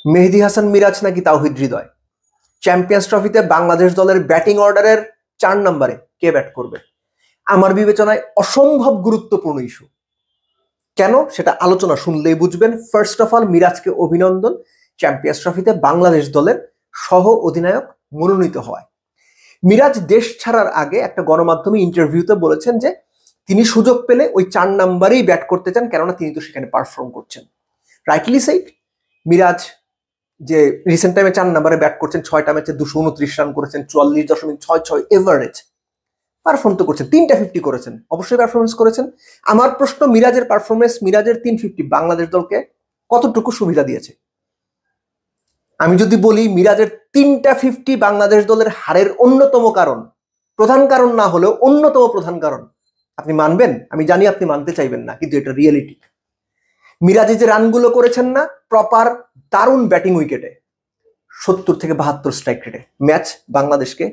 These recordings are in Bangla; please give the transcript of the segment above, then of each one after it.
মেহেদী হাসান মিরাজ নাকি তাওহিদ হৃদয়? চ্যাম্পিয়ন্স ট্রফিতে বাংলাদেশ দলের ব্যাটিং অর্ডারের 4 নম্বরে কে ব্যাট করবে? আমার বিবেচনায় অসম্ভব গুরুত্বপূর্ণ ইস্যু। কেন সেটা আলোচনা শুনলেই বুঝবেন। ফার্স্ট অফ অল, মিরাজকে অভিনন্দন চ্যাম্পিয়ন্স ট্রফিতে বাংলাদেশ দলের সহ অধিনায়ক মনোনীত হওয়ায়। মিরাজ দেশ ছাড়ার আগে একটা গণমাধ্যমে ইন্টারভিউতে বলেছেন যে তিনি সুযোগ পেলে ওই 4 নম্বরেই ব্যাট করতে চান, কেননা তিনি তো সেখানে পারফর্ম করছেন। Rightly said. মিরাজ যে রিসেন্ট টাইমে 4 নম্বরে ব্যাট করছেন, 6টা ম্যাচে 229 রান করেছেন, 44.66 এভারেজ, পারফর্ম তো করছেন, 3টা 50 করেছেন, অবশ্যই পারফরমেন্স করেছেন। আমার প্রশ্ন, মিরাজের পারফরমেন্স, মিরাজের 350 বাংলাদেশ দলকে কতটুকু সুবিধা দিয়েছে? আমি যদি বলি মিরাজের 3টা 50 বাংলাদেশ দলের হারের অন্যতম কারণ, প্রধান কারণ না হলেও অন্যতম প্রধান কারণ, আপনি মানবেন? আমি জানি আপনি মানতে চাইবেন না, কিন্তু এটা রিয়েলিটি। মিরাজে যে রানগুলো করেছেন না, প্রপার দারুণ ব্যাটিং উইকেটে 70 থেকে 72 স্ট্রাইক রেটে ম্যাচ বাংলাদেশকে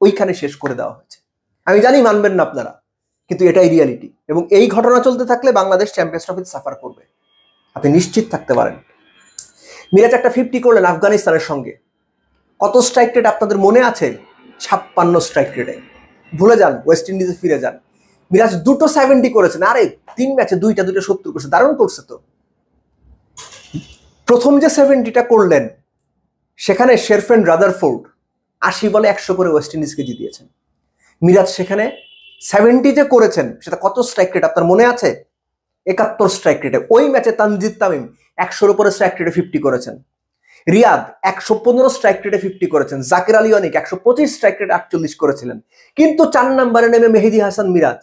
ওইখানে শেষ করে দেওয়া হয়েছে। আমি জানি মানবেন না আপনারা, কিন্তু এটাই রিয়েলিটি। এবং এই ঘটনা চলতে থাকলে বাংলাদেশ চ্যাম্পিয়ন্স ট্রফিতে সাফার করবে, আপনি নিশ্চিত থাকতে পারেন। মিরাজ একটা 50 করলেন আফগানিস্তানের সঙ্গে, কত স্ট্রাইক রেট আপনাদের মনে আছে? 56 স্ট্রাইক রেটে। ভুলে যান, ওয়েস্ট ইন্ডিজে ফিরে যান। মিরাজ 2টো 70 করেছেন, আরে 3 ম্যাচে 2টা 70 করছে, দারুণ করছে তো। প্রথম যে 70টা করলেন সেখানে শেরফেন রাদারফোর্ড 80 বলে 100 করে ওয়েস্ট ইন্ডিজকে জিতিয়েছেন। মিরাজ সেখানে 70 যে করেছেন সেটা কত স্ট্রাইক রেট আপনার মনে আছে? 71 স্ট্রাইক রেটে। ওই ম্যাচে তানজিদ তামিম 100-র উপরে স্ট্রাইক রেটে 50 করেছেন। রিয়াদ 115 স্ট্রাইক রেটে 50 করেছেন। জাকির আলী অনিক 125 স্ট্রাইক রেটে 48 করেছিলেন। কিন্তু 4 নম্বরে নেমে মেহেদী হাসান মিরাজ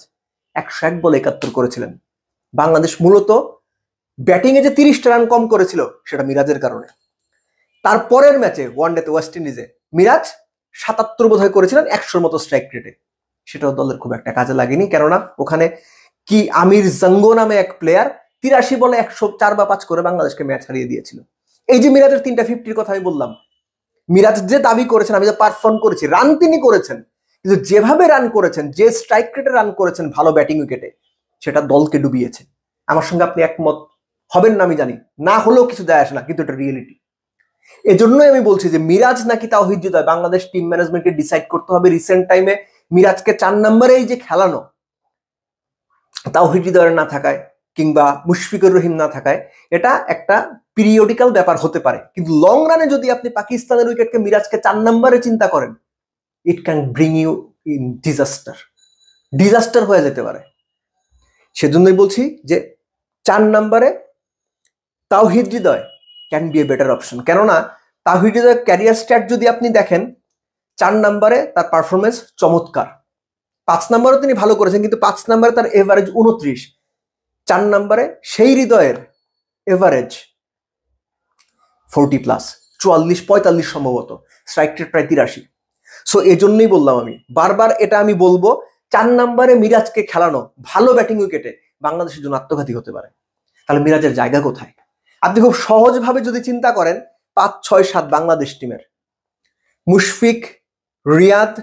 101 বলে 71 করেছিলেন। বাংলাদেশ মূলত ব্যাটিংয়ে যে 30টা রান কম করেছিল সেটা মিরাজের কারণে। তারপরের ম্যাচে ওয়ানডেতে ওয়েস্ট ইন্ডিজে মিরাজ 77 বোধহয় করেছিলেন 100-র মতো স্ট্রাইক রেটে, সেটাও দলের খুব একটা কাজে লাগেনি, কেননা ওখানে কি আমির জাঙ্গো নামে এক প্লেয়ার 83 বলে 104 বা 5 করে বাংলাদেশকে ম্যাচ হারিয়ে দিয়েছিল। এই যে মিরাজের 3টা 50-র কথা আমি বললাম, মিরাজ যে দাবি করেছেন আমি যে পারফর্ম করেছি, রান তিনি করেছেন, কিন্তু যেভাবে রান করেছেন, যে স্ট্রাইক রেটে রান করেছেন ভালো ব্যাটিং উইকেটে, সেটা দলকে ডুবিয়েছে। আমার সঙ্গে আপনি একমত হবেন না আমি জানি, না হলেও কিছু যায় আসে না, কিন্তু এটা রিয়েলিটি। এজন্যই আমি বলছি যে মিরাজ নাকি তাওহিদ হৃদয়, বাংলাদেশ টিম ম্যানেজমেন্টকে ডিসাইড করতে হবে। রিসেন্ট টাইমে মিরাজকে 4 নম্বরেই যে খেলানো, তাওহিদ হৃদয়ের না থাকায় কিংবা মুশফিকুর রহিম না থাকায়, এটা একটা পিরিয়ডিক্যাল ব্যাপার হতে পারে, কিন্তু লং রানে যদি আপনি পাকিস্তানের উইকেটকে মিরাজকে 4 নম্বরে চিন্তা করেন, it can bring you in disaster হয়ে যেতে পারে। সেজন্যই বলছি যে 4 নম্বরে Towhid Hridoy can be a better option. কেননা তাওহিদ হৃদয়ের ক্যারিয়ার স্ট্যাট যদি আপনি দেখেন, 4 নম্বরে তার পারফরমেন্স চমৎকার, 5 নম্বরে তিনি ভালো করেছেন, কিন্তু 5 নম্বরে তার এভারেজ 29, 4 নম্বরে সেই হৃদয়ের এভারেজ 40+, 44-45 সম্ভবত, স্ট্রাইক রেট প্রায় 83। সো এজন্যই বললাম, আমি বারবার এটা আমি বলবো, 4 নম্বরে মিরাজকে খেলানো ভালো ব্যাটিং উইকেটে বাংলাদেশের জন্য আত্মঘাতী হতে পারে। তাহলে মিরাজের জায়গা কোথায়? আপনি খুব সহজভাবে যদি চিন্তা করেন, 5, 6, 7 বাংলাদেশ টিমের মুশফিক, রিয়াদ,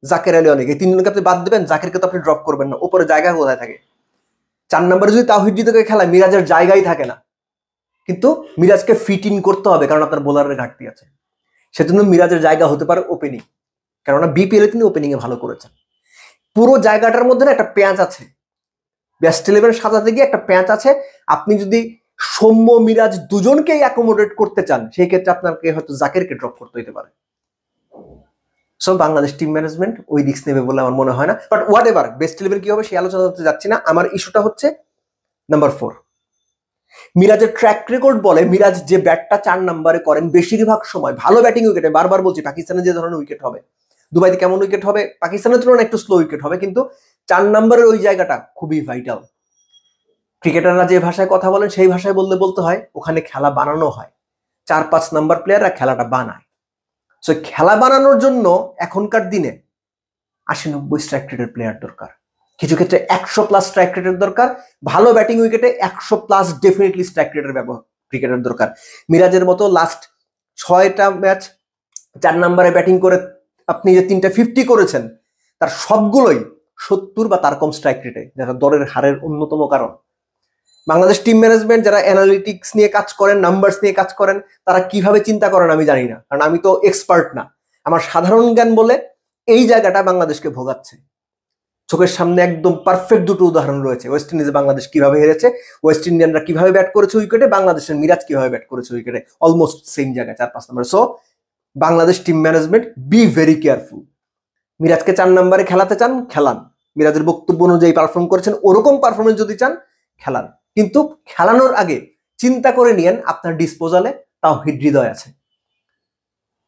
জাকির আলী অনেক, এই 3 জনকে আপনি বাদ দেবেন, জাকিরকে তো আপনি ড্রপ করবেন না, উপরে জায়গা কোথায় থাকে? 4 নম্বরে যদি তাওহিদ হৃদয়কে খেলায়, মিরাজের জায়গাই থাকে না। কিন্তু মিরাজকে ফিট ইন করতে হবে, কারণ আপনার বোলারের ঘাটতি আছে। সেজন্য মিরাজের জায়গা হতে পারে ওপেনিং, কেননা বিপিএল এ তিনি ওপেনিং এ ভালো করেছেন। পুরো জায়গাটার মধ্যে না একটা প্যাঁচ আছে, বেস্ট 11 সাজাতে গিয়ে একটা প্যাঁচ আছে। আপনি যদি সৌম্য মিরাজ দুজনকেই অ্যাকোমোডেট করতে চান, সেই ক্ষেত্রে আপনাকে হয়তো জাকিরকে ড্রপ করতে হতে পারে। সো বাংলাদেশ টিম ম্যানেজমেন্ট ওই রিস্ক নেবে বলে আমার মনে হয় না। বাট হোয়াট এভার, বেস্ট 11 কি হবে সেই আলোচনা করতে যাচ্ছি না। আমার ইস্যুটা হচ্ছে নাম্বার 4, মিরাজের ট্র্যাক রেকর্ড বলে মিরাজ যে ব্যাটটা 4 নম্বরে করেন বেশিরভাগ সময় ভালো ব্যাটিং উইকেটে, বারবার বলছি পাকিস্তানে যে ধরনের উইকেট হবে, দুবাইতে কেমন উইকেট হবে, পাকিস্তানের তুলনায় একটু স্লো উইকেট হবে, কিন্তু 4 নম্বরের ওই জায়গাটা খুবই ভাইটাল। ক্রিকেটাররা যে ভাষায় কথা বলেন সেই ভাষায় বলতে হয়, ওখানে খেলা বানানো হয়, 4-5 নাম্বার প্লেয়াররা খেলাটা বানায়। সো খেলা বানানোর জন্য এখনকার দিনে 80-90 স্ট্রাইক রেটের প্লেয়ার দরকার, কিছু ক্ষেত্রে 100+ স্ট্রাইক রেটের দরকার, ভালো ব্যাটিং উইকেটে 100+ ডেফিনেটলি স্ট্রাইক রেটের ক্রিকেটার দরকার। মিরাজের মতো লাস্ট 6টা ম্যাচ 4 নম্বরে ব্যাটিং করে আপনি যে 3টা 50 করেছেন, তার সবগুলোই 70 বা তার কম স্ট্রাইক রেটে, যেটা দলের হারের অন্যতম কারণ। বাংলাদেশ টিম ম্যানেজমেন্ট যারা অ্যানালিটিক্স নিয়ে কাজ করেন, নাম্বারস নিয়ে কাজ করেন, তারা কিভাবে চিন্তা করেন আমি জানি না, কারণ আমি তো এক্সপার্ট না। আমার সাধারণ জ্ঞান বলে এই জায়গাটা বাংলাদেশকে ভোগাচ্ছে। চোখের সামনে একদম পারফেক্ট দুটো উদাহরণ রয়েছে। ওয়েস্ট ইন্ডিজে বাংলাদেশ কিভাবে হেরেছে, ওয়েস্ট ইন্ডিয়ানরা কিভাবে ব্যাট করেছে উইকেটে, বাংলাদেশের মিরাজ কিভাবে ব্যাট করেছে উইকেটে, অলমোস্ট সেম জায়গায় 4-5 নম্বর। So Bangladesh team management be very careful. মিরাজকে 4 নম্বরে খেলাতে চান, খেলান। মিরাজের বক্তব্য অনুযায়ী পারফর্ম করেছেন, ওরকম পারফরমেন্স যদি চান খেলান, কিন্তু খেলানোর আগে চিন্তা করে নিয়েন আপনার ডিসপোজালে তাওহিদ হৃদয় আছে,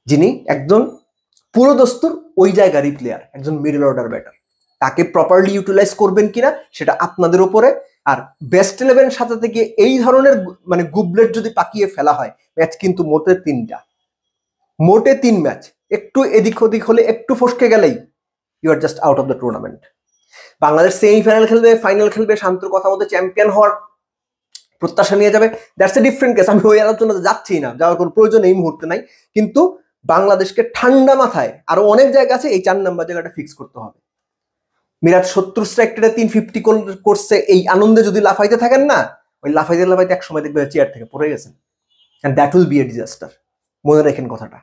যিনি একজন পুরোদস্তুর ওই জায়গারই প্লেয়ার, একজন মিডল অর্ডার ব্যাটার। তাকে প্রপারলি ইউটিলাইজ করবেন কিনা সেটা আপনাদের উপরে। আর বেস্ট 11 সাজাতে গিয়ে এই ধরনের মানে গুবলেট যদি পাকিয়ে ফেলা হয়, ম্যাচ কিন্তু মোটে 3টা, মোটে 3 ম্যাচ। একটু এদিক ওদিক হলে, একটু ফসকে গেলেই you are just out of the tournament. Bangladesh semifinal খেলবে, ফাইনাল খেলবে, শান্তর কথা মতো চ্যাম্পিয়ন হওয়ার প্রত্যাশা নিয়ে যাবে, দ্যাটস এ ডিফারেন্ট কেস। আমি ওই আলোচনাতে যাচ্ছি না, যাওয়ার কোনো প্রয়োজন এই মুহূর্তে নাই। কিন্তু বাংলাদেশকে ঠান্ডা মাথায় আরো অনেক জায়গা আছে, এই 4 নাম্বার জায়গাটা ফিক্স করতে হবে। মিরাজ 70 স্ট্রাইক রেটে 350 করছে, এই আনন্দে যদি লাফাইতে থাকেন না, ওই লাফাইতে লাফাইতে এক সময় দেখবে চেয়ার থেকে পড়ে গেছেন, and that will be a disaster. মনে রাখেন কথাটা।